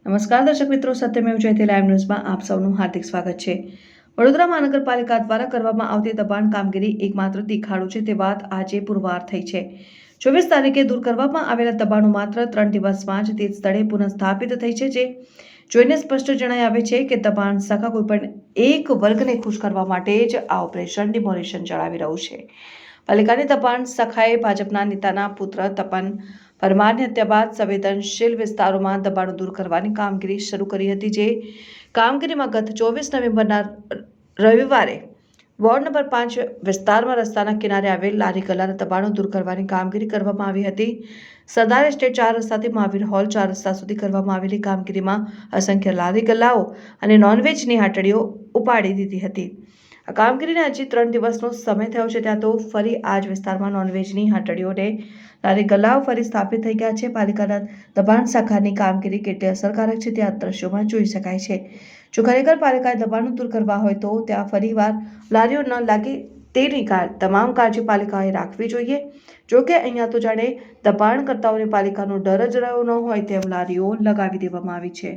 નમસ્કાર દર્શક મિત્રો, સત્યમેવ જયતે લાઈવ ન્યૂઝમાં આપ સૌનું હાર્દિક સ્વાગત છે। વડોદરા મહાનગરપાલિકા દ્વારા કરવામાં આવતી દબાણ કામગીરી એકમાત્ર દેખાડો છે તે વાત આજે પુરવાર થઈ છે। 24 તારીખે દૂર કરવામાં આવેલા દબાણો માત્ર 3 દિવસમાં જ તે સ્થળે પુનઃસ્થાપિત થઈ છે, જે જોઈને સ્પષ્ટ જણાઈ આવે છે કે દબાણ શાખા કોઈપણ એક વર્ગને ખુશ કરવા માટે જ આ ઓપરેશન ડિમોલિશન ચલાવી રહ્યું છે। પાલિકાની દબાણ શાખાએ ભાજપના નેતાના પુત્ર તપન પરમારની હત્યા બાદ સંવેદનશીલ વિસ્તારોમાં દબાણો દૂર કરવાની કામગીરી શરૂ કરી હતી, જે કામગીરીમાં ગત 24 નવેમ્બરના રવિવારે વોર્ડ નંબર 5 વિસ્તારમાં રસ્તાના કિનારે આવેલ લારી ગલ્લાના દબાણો દૂર કરવાની કામગીરી કરવામાં આવી હતી। સરદાર એસ્ટેટ 4 રસ્તાથી મહાવીર હોલ 4 રસ્તા સુધી કરવામાં આવેલી કામગીરીમાં અસંખ્ય લારી ગલ્લાઓ અને નોનવેજની હાટડીઓ ઉપાડી દીધી હતી। આ કામગીરીને હજી 3 દિવસનો સમય થયો છે, ત્યાં તો ફરી આ જ વિસ્તારમાં નોનવેજની હાટડીઓને લારી ગલ્લાઓ ફરી સ્થાપિત થઈ ગયા છે। પાલિકાના દબાણ શાખાની કામગીરી કેટલી અસરકારક છે તે આ દ્રશ્યોમાં જોઈ શકાય છે। જો ખરેખર પાલિકાએ દબાણો દૂર કરવા હોય તો ત્યાં ફરીવાર લારીઓ ન લાગે તેની તમામ કાળજી પાલિકાએ રાખવી જોઈએ। જો કે અહીંયા તો જાણે દબાણકર્તાઓને પાલિકાનો ડર જ રહ્યો ન હોય તેમ લારીઓ લગાવી દેવામાં આવી છે।